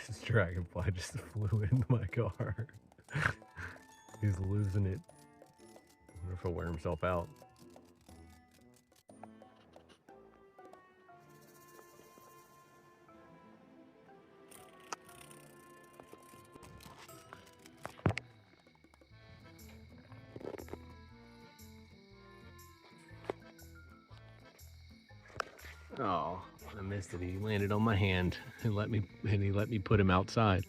This dragonfly just flew into my car. He's losing it. I wonder if he'll wear himself out. Oh, I missed it. He landed on my hand and he let me put him outside.